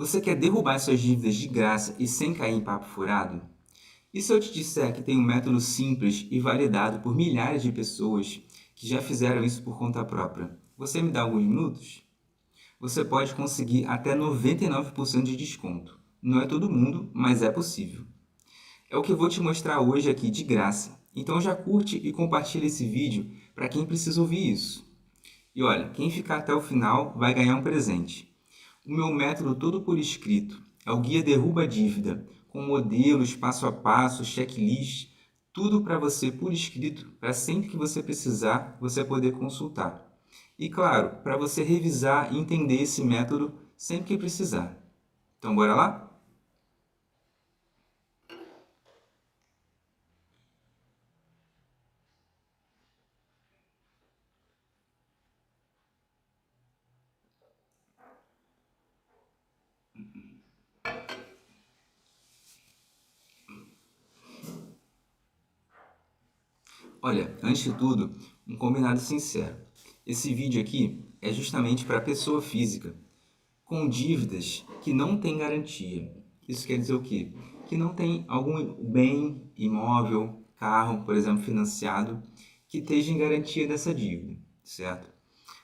Você quer derrubar suas dívidas de graça e sem cair em papo furado? E se eu te disser que tem um método simples e validado por milhares de pessoas que já fizeram isso por conta própria? Você me dá alguns minutos? Você pode conseguir até 99% de desconto. Não é todo mundo, mas é possível. É o que eu vou te mostrar hoje aqui de graça. Então já curte e compartilha esse vídeo para quem precisa ouvir isso. E olha, quem ficar até o final vai ganhar um presente. O meu método todo por escrito é o Guia Derruba Dívida, com modelos, passo a passo, checklist, tudo para você por escrito, para sempre que você precisar, você poder consultar. E claro, para você revisar e entender esse método sempre que precisar. Então bora lá? Olha, antes de tudo, um combinado sincero. Esse vídeo aqui é justamente para a pessoa física com dívidas que não tem garantia. Isso quer dizer o quê? Que não tem algum bem imóvel, carro, por exemplo, financiado, que esteja em garantia dessa dívida, certo?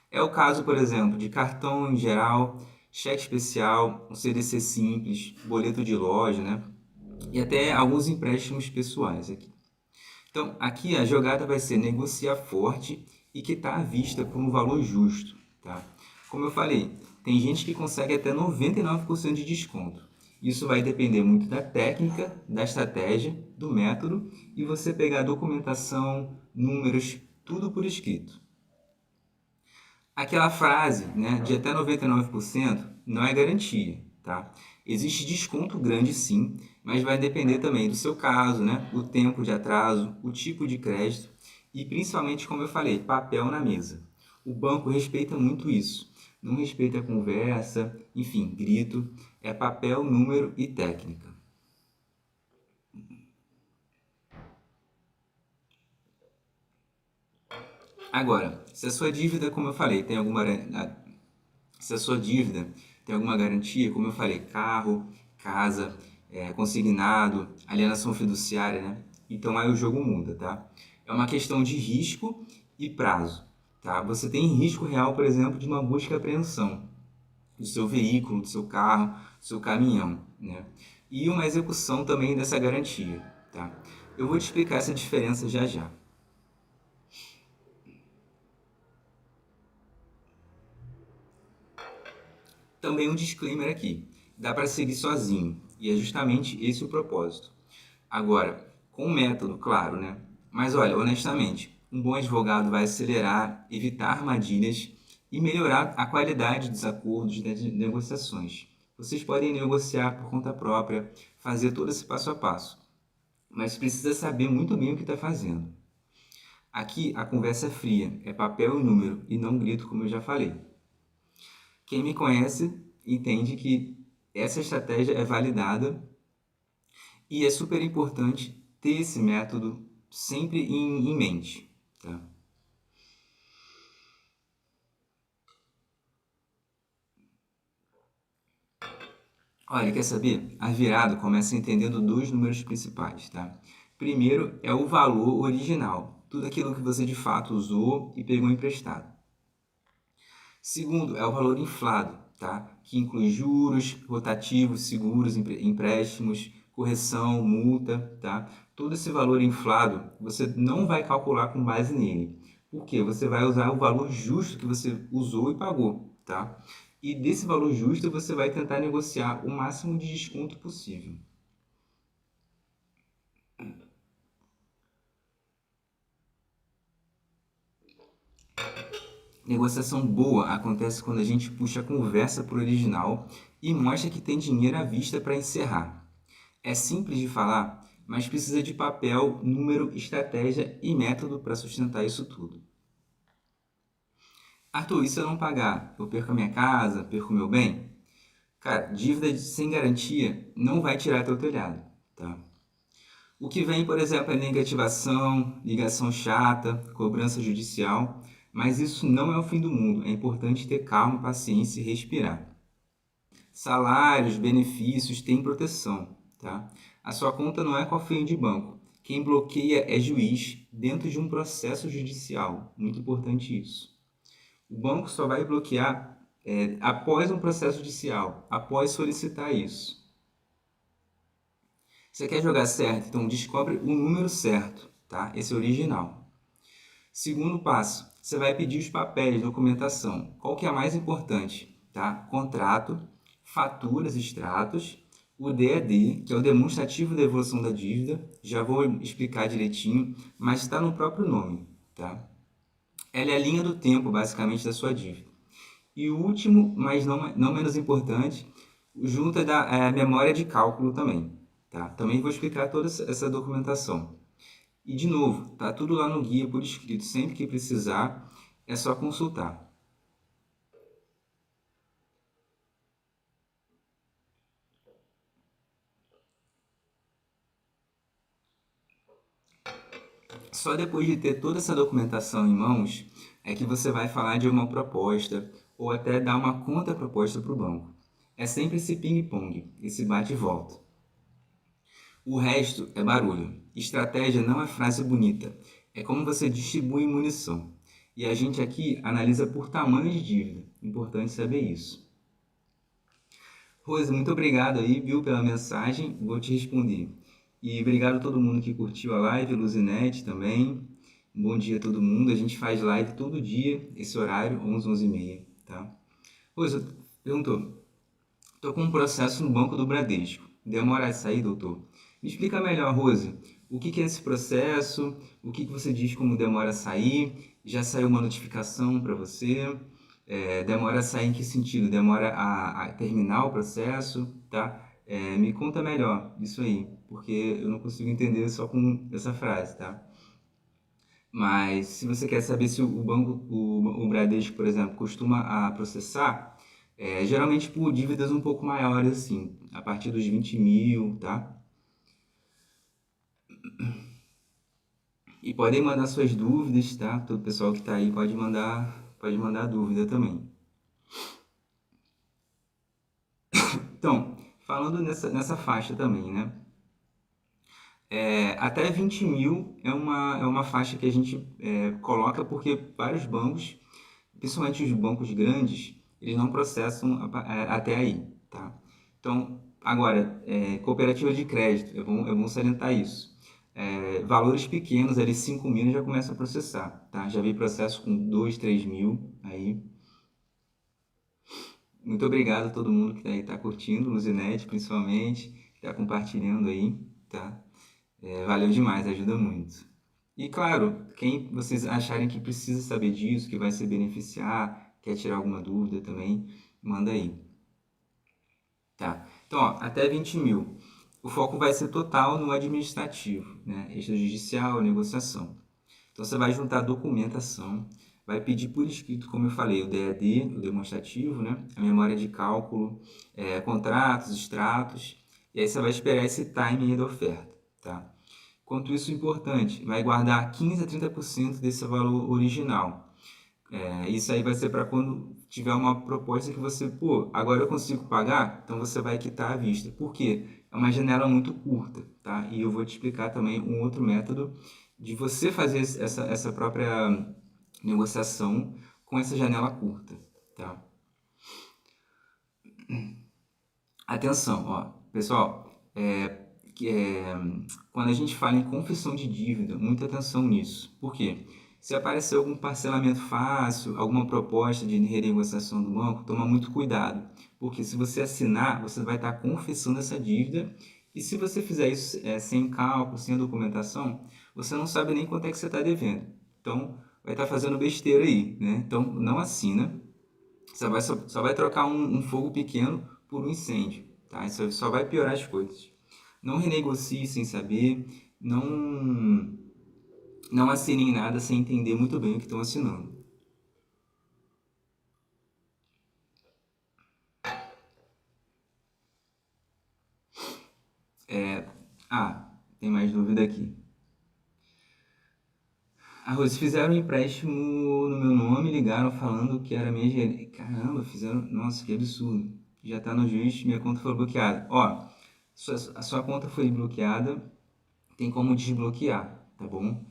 É o caso, por exemplo, de cartão em geral, cheque especial, um CDC simples, boleto de loja, né? E até alguns empréstimos pessoais aqui. Então, aqui a jogada vai ser negociar forte e quitar à vista por um valor justo, tá? Como eu falei, tem gente que consegue até 99% de desconto. Isso vai depender muito da técnica, da estratégia, do método e você pegar documentação, números, tudo por escrito. Aquela frase, né, de até 99% não é garantia, tá? Existe desconto grande sim, mas vai depender também do seu caso, né, o tempo de atraso, o tipo de crédito e principalmente, como eu falei, papel na mesa. O banco respeita muito isso. Não respeita a conversa, enfim, grito, é papel, número e técnica. Agora, se a sua dívida, como eu falei, tem alguma se a sua dívida tem alguma garantia, como eu falei, carro, casa, consignado, alienação fiduciária, né? Então aí o jogo muda, tá? É uma questão de risco e prazo, tá? Você tem risco real, por exemplo, de uma busca e apreensão do seu veículo, do seu carro, do seu caminhão, né? E uma execução também dessa garantia, tá? Eu vou te explicar essa diferença já já. Também um disclaimer aqui. Dá para seguir sozinho, e é justamente esse o propósito. Agora, com um método, claro, né? Mas olha, honestamente, um bom advogado vai acelerar, evitar armadilhas e melhorar a qualidade dos acordos das negociações. Vocês podem negociar por conta própria, fazer todo esse passo a passo, mas precisa saber muito bem o que está fazendo. Aqui a conversa é fria, é papel e número e não grito, como eu já falei. Quem me conhece entende que essa estratégia é validada e é super importante ter esse método sempre em mente, tá? Olha, quer saber? A virada começa entendendo dois números principais, tá? Primeiro é o valor original, tudo aquilo que você de fato usou e pegou emprestado. Segundo é o valor inflado, tá? Que inclui juros, rotativos, seguros, empréstimos, correção, multa, tá? Todo esse valor inflado você não vai calcular com base nele. Por quê? Você vai usar o valor justo que você usou e pagou, tá? E desse valor justo você vai tentar negociar o máximo de desconto possível. Negociação boa acontece quando a gente puxa a conversa para o original e mostra que tem dinheiro à vista para encerrar. É simples de falar, mas precisa de papel, número, estratégia e método para sustentar isso tudo. Arthur, e se eu não pagar? Eu perco a minha casa, perco o meu bem? Cara, dívida sem garantia não vai tirar teu telhado, tá? O que vem, por exemplo, é negativação, ligação chata, cobrança judicial, mas isso não é o fim do mundo. É importante ter calma, paciência e respirar. Salários, benefícios, tem proteção, tá? A sua conta não é cofrinho de banco. Quem bloqueia é juiz dentro de um processo judicial. Muito importante isso. O banco só vai bloquear após um processo judicial, após solicitar isso. Você quer jogar certo? Então descobre o número certo, tá? Esse é o original. Segundo passo, você vai pedir os papéis, documentação. Qual que é a mais importante? Tá? Contrato, faturas, extratos, o DED, que é o demonstrativo de evolução da dívida. Já vou explicar direitinho, mas está no próprio nome, tá? Ela é a linha do tempo, basicamente, da sua dívida. E o último, mas não menos importante, junta da memória de cálculo também, tá? Também vou explicar toda essa documentação. E, de novo, tá tudo lá no guia por escrito. Sempre que precisar, é só consultar. Só depois de ter toda essa documentação em mãos é que você vai falar de uma proposta ou até dar uma contraproposta para o banco. É sempre esse ping-pong, esse bate e volta. O resto é barulho. Estratégia não é frase bonita, é como você distribui munição. E a gente aqui analisa por tamanho de dívida. Importante saber isso. Rose, muito obrigado aí, viu, pela mensagem. Vou te responder. E obrigado a todo mundo que curtiu a live, Luzinete também. Bom dia a todo mundo. A gente faz live todo dia, esse horário, 11, 11h30, tá? Rose, perguntou. Estou com um processo no Banco do Bradesco. Demora a sair, doutor? Me explica melhor, Rose. O que é esse processo? O que você diz como demora a sair? Já saiu uma notificação para você? Demora a sair em que sentido? Demora a terminar o processo, tá? Me conta melhor isso aí, porque eu não consigo entender só com essa frase, tá? Mas se você quer saber se o banco, o Bradesco, por exemplo, costuma processar, geralmente por dívidas um pouco maiores, assim, a partir dos 20 mil, tá? E podem mandar suas dúvidas, tá? Todo pessoal que está aí pode mandar dúvida também. Então, falando nessa faixa também, né? Até 20 mil é uma faixa que a gente coloca porque vários bancos, principalmente os bancos grandes, eles não processam até aí, tá? Então, agora, cooperativa de crédito, é bom salientar isso. Valores pequenos, ali 5 mil já começa a processar, tá? Já vi processo com 2, 3 mil aí. Muito obrigado a todo mundo que tá curtindo, Luzinete principalmente, que está compartilhando aí, tá? Valeu demais, ajuda muito. E claro, quem vocês acharem que precisa saber disso, que vai se beneficiar, quer tirar alguma dúvida também, manda aí. Tá? Então, ó, até 20 mil. O foco vai ser total no administrativo, né? Extrajudicial, negociação. Então, você vai juntar documentação, vai pedir por escrito, como eu falei, o DED, o demonstrativo, né? A memória de cálculo, contratos, extratos, e aí você vai esperar esse timing da oferta, tá? Quanto isso é importante, vai guardar 15 a 30% desse valor original. Isso aí vai ser para quando tiver uma proposta que você, pô, agora eu consigo pagar, então você vai quitar à vista. Por quê? É uma janela muito curta, tá? E eu vou te explicar também um outro método de você fazer essa própria negociação com essa janela curta, tá? Atenção, ó, pessoal, quando a gente fala em confissão de dívida, muita atenção nisso. Por quê? Se aparecer algum parcelamento fácil, alguma proposta de renegociação do banco, toma muito cuidado, porque se você assinar, você vai estar confessando essa dívida, e se você fizer isso sem cálculo, sem a documentação, você não sabe nem quanto é que você está devendo. Então, vai estar fazendo besteira aí, né? Então, não assina, só vai trocar um fogo pequeno por um incêndio, tá? Isso só vai piorar as coisas. Não renegocie sem saber, não assinem nada sem entender muito bem o que estão assinando. Tem mais dúvida aqui. Rose, fizeram um empréstimo no meu nome, ligaram falando que era minha gerente. Caramba, fizeram. Nossa, que absurdo. já está no juiz, minha conta foi bloqueada. Ó, a sua conta foi bloqueada, tem como desbloquear, tá bom?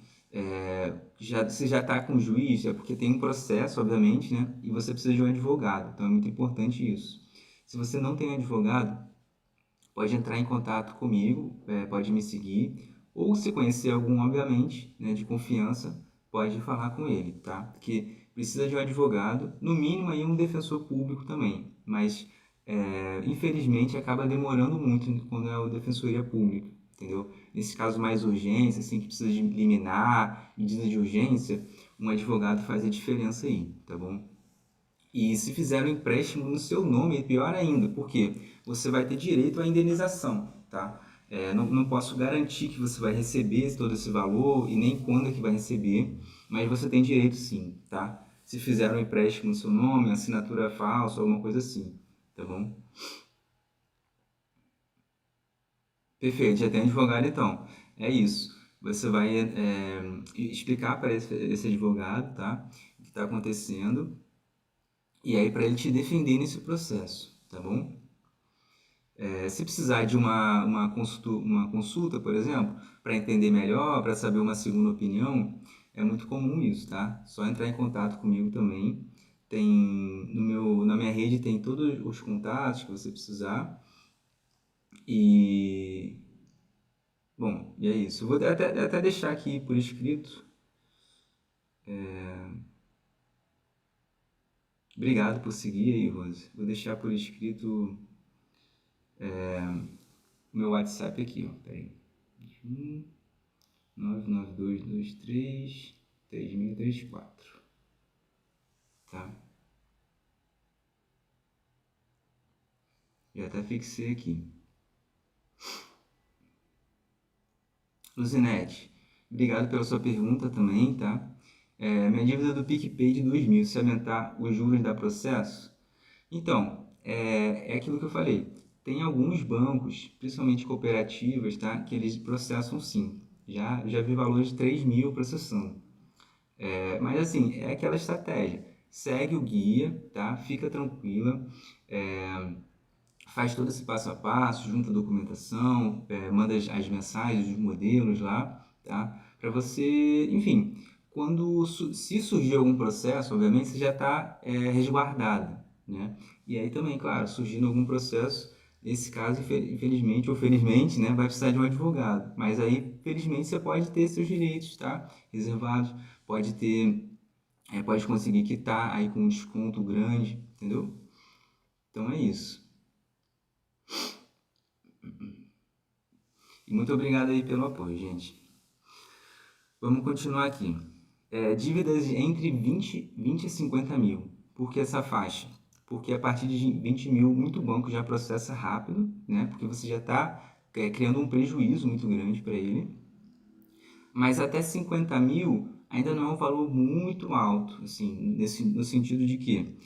Você já está com o juiz, é porque tem um processo, obviamente, né? E você precisa de um advogado, então é muito importante isso. Se você não tem um advogado, pode entrar em contato comigo, pode me seguir, ou se conhecer algum, obviamente, né, de confiança, pode falar com ele, tá? Porque precisa de um advogado, no mínimo aí um defensor público também, mas infelizmente acaba demorando muito quando é a defensoria pública, entendeu? Nesse caso mais urgência, assim, que precisa de liminar, medida de urgência, um advogado faz a diferença aí, tá bom? E se fizer um empréstimo no seu nome, é pior ainda, porque você vai ter direito à indenização, tá? Não posso garantir que você vai receber todo esse valor e nem quando é que vai receber, mas você tem direito sim, tá? Se fizer um empréstimo no seu nome, assinatura falsa, alguma coisa assim, tá bom? Perfeito, já tem advogado então. É isso. Você vai explicar para esse advogado, tá? O que está acontecendo, e aí para ele te defender nesse processo, tá bom? Se precisar de uma consulta, por exemplo, para entender melhor, para saber uma segunda opinião, é muito comum isso, tá? Só entrar em contato comigo também. Tem na minha rede tem todos os contatos que você precisar. E bom, e é isso. Eu vou até deixar aqui por escrito. Obrigado por seguir aí, Rose. Vou deixar por escrito o meu WhatsApp aqui, ó. Peraí. 99223 3034, tá? Já até fixei aqui. Luzinete, obrigado pela sua pergunta também, tá? Minha dívida do PicPay de 2.000, se aumentar os juros dá processo? Então, é aquilo que eu falei. Tem alguns bancos, principalmente cooperativas, tá? Que eles processam sim. Já vi valores de 3.000 processando. Mas assim, é aquela estratégia. Segue o guia, tá? Fica tranquila. Faz todo esse passo a passo, junta a documentação, manda as mensagens, os modelos lá, tá? Para você, enfim, se surgir algum processo, obviamente você já está resguardado, né? E aí também, claro, surgindo algum processo, nesse caso, infelizmente ou felizmente, né, vai precisar de um advogado. Mas aí, felizmente, você pode ter seus direitos, tá? Reservados, pode ter, pode conseguir quitar aí com um desconto grande, entendeu? Então é isso. E muito obrigado aí pelo apoio, gente. Vamos continuar aqui. Dívidas entre 20 e 50 mil. Por que essa faixa? Porque a partir de 20 mil, muito banco já processa rápido, né? Porque você já está criando um prejuízo muito grande para ele. Mas até 50 mil ainda não é um valor muito alto, assim, no sentido de que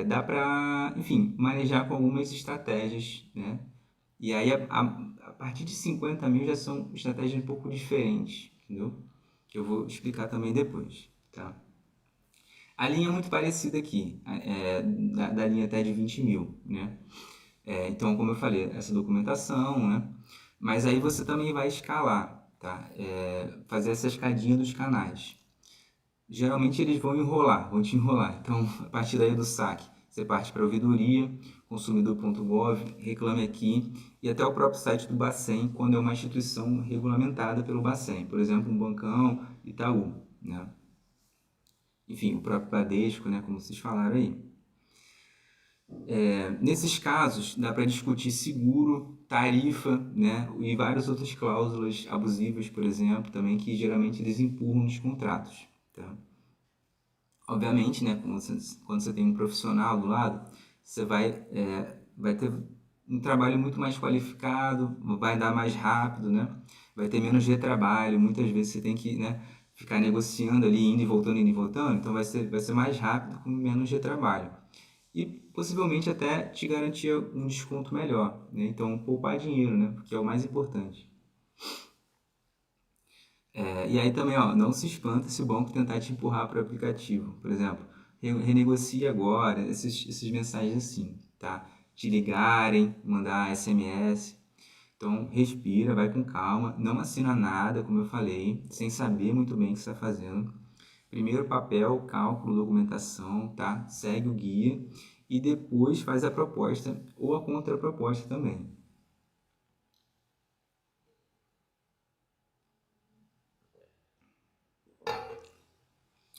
dá para, enfim, manejar com algumas estratégias, né? E aí, a partir de 50 mil já são estratégias um pouco diferentes, entendeu? Que eu vou explicar também depois, tá? A linha é muito parecida aqui, da linha até de 20 mil, né? Então, como eu falei, essa documentação, né? Mas aí você também vai escalar, tá? Fazer essa escadinha dos canais. Geralmente eles vão te enrolar. Então, a partir daí do saque, você parte para a ouvidoria, consumidor.gov, reclame aqui e até o próprio site do Bacen, quando é uma instituição regulamentada pelo Bacen, por exemplo, um bancão, Itaú, né? Enfim, o próprio Bradesco, né, como vocês falaram aí. Nesses casos, dá para discutir seguro, tarifa, né, e várias outras cláusulas abusivas, por exemplo, também que geralmente eles empurram nos contratos, tá? Obviamente, né, quando você tem um profissional do lado, você vai ter um trabalho muito mais qualificado, vai andar mais rápido, né? Vai ter menos retrabalho, muitas vezes você tem que, né, ficar negociando ali, indo e voltando, então vai ser mais rápido com menos retrabalho. E possivelmente até te garantir um desconto melhor, né? Então, poupar dinheiro, né? Porque é o mais importante. E aí também, ó, não se espanta se o banco tentar te empurrar para o aplicativo. Por exemplo, renegocie agora, esses mensagens assim, tá? te ligarem, mandar SMS. Então, respira, vai com calma, não assina nada, como eu falei, sem saber muito bem o que você está fazendo. Primeiro papel, cálculo, documentação, tá? Segue o guia e depois faz a proposta ou a contraproposta também.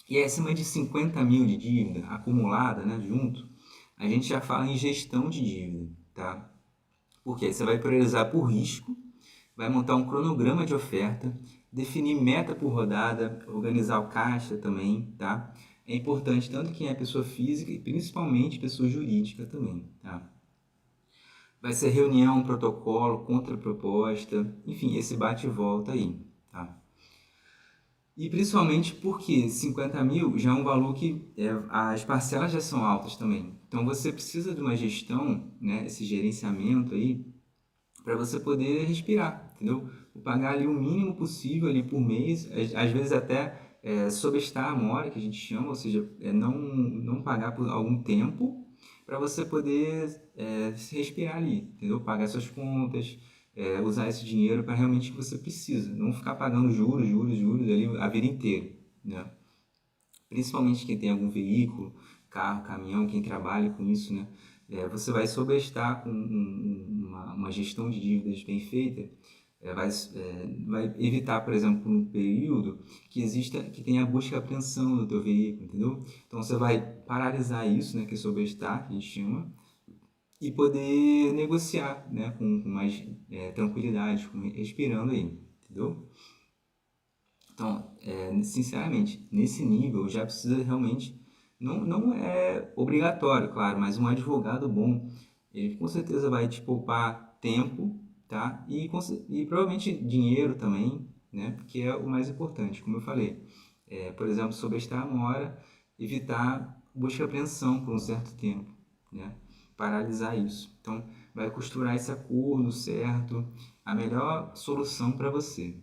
E acima de 50 mil de dívida acumulada, né, junto, a gente já fala em gestão de dívida, tá? Porque você vai priorizar por risco, vai montar um cronograma de oferta, definir meta por rodada, organizar o caixa também, tá? É importante tanto quem é pessoa física e principalmente pessoa jurídica também, tá? Vai ser reunião, protocolo, contraproposta, enfim, esse bate e volta aí, tá? E principalmente porque 50 mil já é um valor que as parcelas já são altas também. Então você precisa de uma gestão, né, esse gerenciamento aí, para você poder respirar, entendeu? Pagar ali o mínimo possível ali por mês, às vezes até sobrestar a mora, que a gente chama, ou seja, não pagar por algum tempo, para você poder respirar ali, entendeu? Pagar suas contas, usar esse dinheiro para realmente o que você precisa, não ficar pagando juros, juros, juros ali a vida inteira, né? Principalmente quem tem algum veículo, carro, caminhão, quem trabalha com isso, né? Você vai sobrestar com uma gestão de dívidas bem feita, vai evitar, por exemplo, um período que tenha busca e apreensão do teu veículo, entendeu? Então você vai paralisar isso, né, que é sobrestar, que a gente chama, e poder negociar, né, com mais tranquilidade, respirando aí, entendeu? Então, sinceramente, nesse nível já precisa realmente, não é obrigatório, claro, mas um advogado bom, ele com certeza vai te poupar tempo, tá? E provavelmente dinheiro também, né? Que é o mais importante, como eu falei. Por exemplo, sobrestar uma hora, evitar busca e apreensão por um certo tempo, né? Paralisar isso. Então, vai costurar esse acordo certo, a melhor solução para você.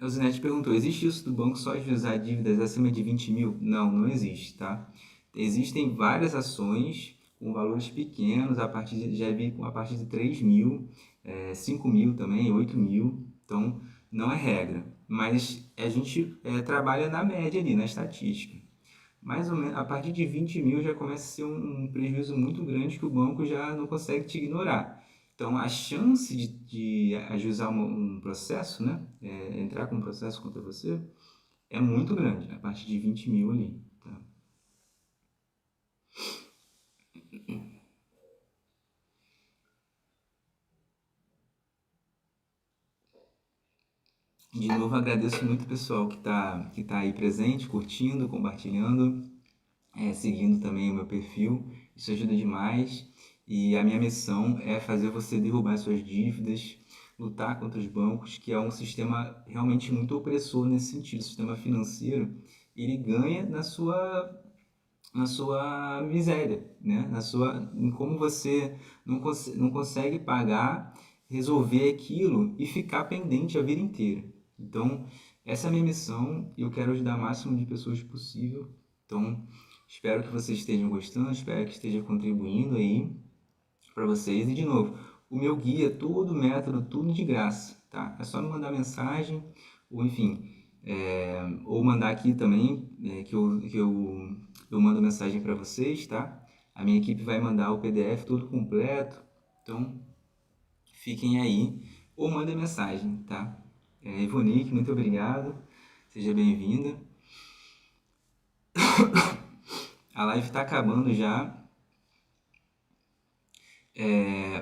O Zinete perguntou, existe isso do banco só ajuizar dívidas acima de 20 mil? Não, não existe, tá? Existem várias ações com valores pequenos, já vi a partir de 3 mil, 5 mil também, 8 mil, então não é regra. Mas a gente trabalha na média ali, na estatística. Mais ou menos, a partir de 20 mil já começa a ser um prejuízo muito grande que o banco já não consegue te ignorar. Então, a chance de ajuizar um processo, né, entrar com um processo contra você, é muito grande, a partir de 20 mil ali. Tá? De novo, agradeço muito o pessoal que tá aí presente, curtindo, compartilhando, seguindo também o meu perfil. Isso ajuda demais. E a minha missão é fazer você derrubar suas dívidas, lutar contra os bancos, que é um sistema realmente muito opressor nesse sentido. O sistema financeiro, ele ganha na sua miséria, né? Em como você não consegue pagar, resolver aquilo e ficar pendente a vida inteira. Então, essa é a minha missão e eu quero ajudar o máximo de pessoas possível. Então, espero que vocês estejam gostando, espero que esteja contribuindo aí para vocês. E, de novo, o meu guia, todo o método, tudo de graça, tá? É só me mandar mensagem, ou enfim, ou mandar aqui também, que eu mando mensagem para vocês, tá? A minha equipe vai mandar o PDF todo completo, então fiquem aí, ou mandem mensagem, tá? Ivonique, muito obrigado, seja bem-vinda. A live está acabando já,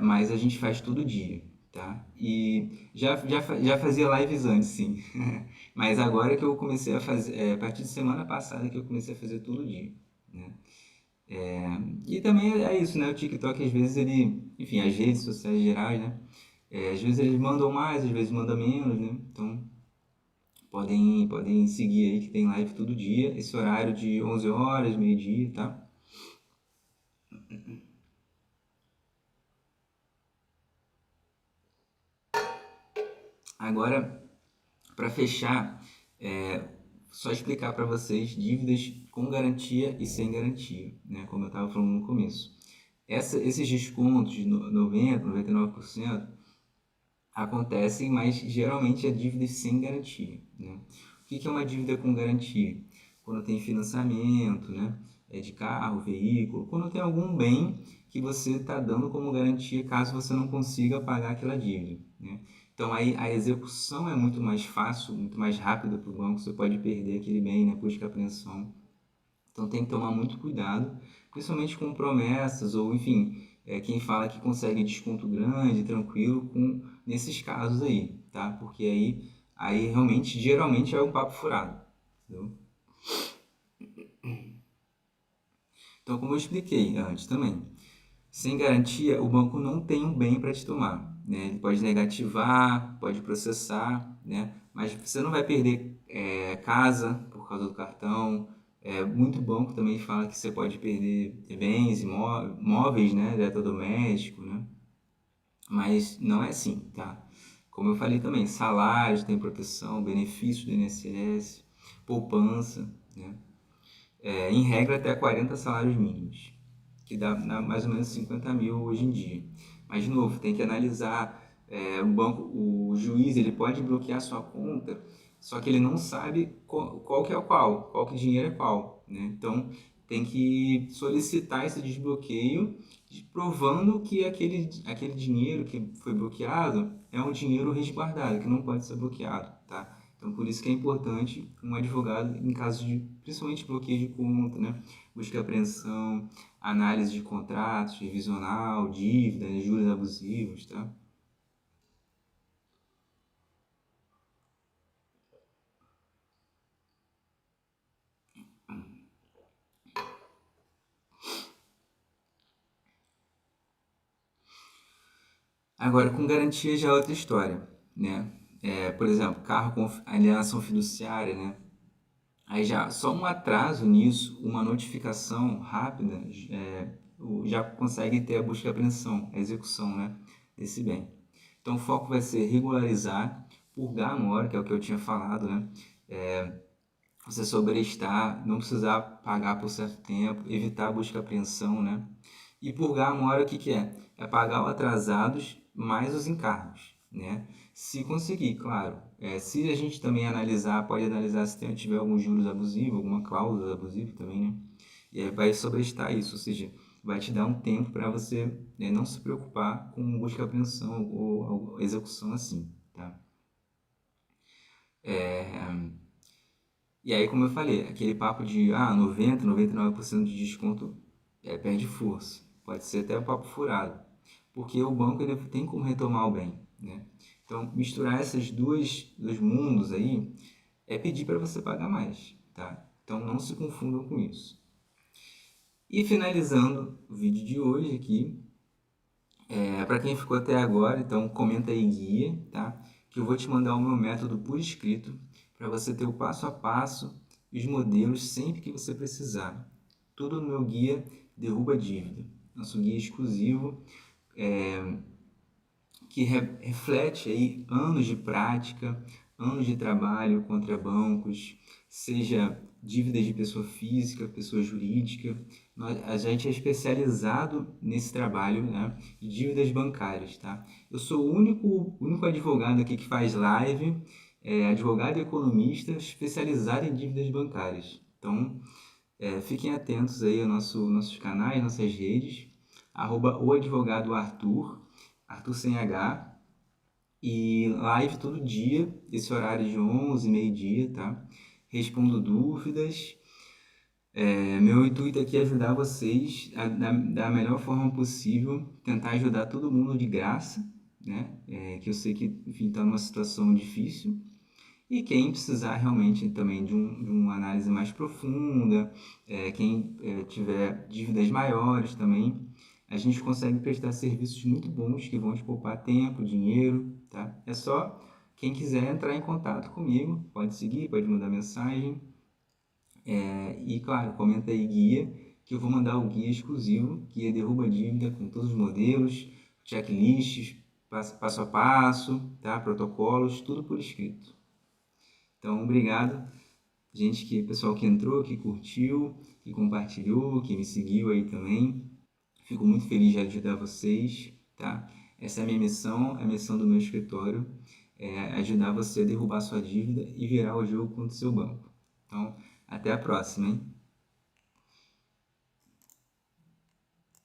mas a gente faz todo dia, tá? E já fazia lives antes, sim. Mas agora que eu comecei a fazer, a partir de semana passada que eu comecei a fazer todo dia, né? E também é isso, né? O TikTok às vezes enfim, as redes sociais gerais, né? Às vezes eles mandam mais, às vezes mandam menos, né? Então podem seguir aí que tem live todo dia, esse horário de 11 horas, meio-dia, tá? Agora, para fechar, só explicar para vocês dívidas com garantia e sem garantia, né? Como eu estava falando no começo. Esses descontos de 90%, 99% acontecem, mas geralmente é dívidas sem garantia, né? O que é uma dívida com garantia? Quando tem financiamento, né? De carro, veículo, quando tem algum bem que você está dando como garantia caso você não consiga pagar aquela dívida, né? Então aí a execução é muito mais fácil, muito mais rápida para o banco, você pode perder aquele bem, né? Busca apreensão. Então tem que tomar muito cuidado, principalmente com promessas ou, enfim, quem fala que consegue desconto grande, tranquilo, nesses casos aí, tá? Porque aí realmente, geralmente é um papo furado, entendeu? Então, como eu expliquei antes também, sem garantia, o banco não tem um bem para te tomar, né? Ele pode negativar, pode processar, né? Mas você não vai perder casa por causa do cartão. Muito banco também fala que você pode perder bens, móveis, né? Eletrodoméstico, né? Mas não é assim, tá? Como eu falei também, salários tem proteção, benefício do INSS, poupança, né? Em regra até 40 salários mínimos, que dá mais ou menos 50 mil hoje em dia. Mas, de novo, tem que analisar. O juiz ele pode bloquear sua conta, só que ele não sabe qual que é qual que dinheiro é qual, né? Então, tem que solicitar esse desbloqueio, provando que aquele dinheiro que foi bloqueado é um dinheiro resguardado, que não pode ser bloqueado, tá? Então, por isso que é importante um advogado em caso de, principalmente, bloqueio de conta, né? Busca e apreensão, análise de contratos, revisional, dívidas, juros abusivos, tá? Agora, com garantia já é outra história, né? Por exemplo, carro com alienação fiduciária, né? Aí já só um atraso nisso, uma notificação rápida, já consegue ter a busca e apreensão, a execução, né, desse bem. Então o foco vai ser regularizar, purgar a mora, que é o que eu tinha falado, né? Você sobrestar, não precisar pagar por certo tempo, evitar a busca e apreensão, né? E purgar a mora, o que que é? É pagar os atrasados mais os encargos, né? Se conseguir, claro. Se a gente também analisar, pode analisar se tiver algum juros abusivo, alguma cláusula abusiva também, né? E aí vai sobrestar isso, ou seja, vai te dar um tempo para você, né, não se preocupar com busca e apreensão ou execução assim, tá? E aí, como eu falei, aquele papo de 90, 99% de desconto perde força. Pode ser até um papo furado, porque o banco ele tem como retomar o bem, né? Então, misturar esses dois mundos aí é pedir para você pagar mais, tá? Então, não se confundam com isso. E finalizando o vídeo de hoje aqui, para quem ficou até agora, então comenta aí guia, tá? Que eu vou te mandar o meu método por escrito para você ter o passo a passo e os modelos sempre que você precisar. Tudo no meu guia Derruba Dívida, nosso guia exclusivo que reflete aí anos de prática, anos de trabalho contra bancos, seja dívidas de pessoa física, pessoa jurídica. A gente é especializado nesse trabalho, né, de dívidas bancárias, tá? Eu sou o único advogado aqui que faz live, advogado e economista especializado em dívidas bancárias. Então, fiquem atentos aí aos nossos canais, nossas redes, o advogado Arthur, Arthur sem H, e live todo dia, esse horário de 11, meio-dia, tá? Respondo dúvidas. Meu intuito aqui é ajudar vocês da melhor forma possível, tentar ajudar todo mundo de graça, né? Que eu sei que, enfim, está numa situação difícil. E quem precisar realmente também de uma análise mais profunda, quem tiver dívidas maiores também, a gente consegue prestar serviços muito bons que vão te poupar tempo, dinheiro, tá? É só quem quiser entrar em contato comigo, pode seguir, pode mandar mensagem, e claro, comenta aí guia, que eu vou mandar o guia exclusivo, que é Derruba Dívida, com todos os modelos, checklists, passo a passo, tá? Protocolos, tudo por escrito. Então, obrigado. pessoal que entrou, que curtiu, que compartilhou, que me seguiu aí também. Fico muito feliz de ajudar vocês, tá? Essa é a minha missão, a missão do meu escritório, é ajudar você a derrubar sua dívida e virar o jogo contra o seu banco. Então, até a próxima, hein?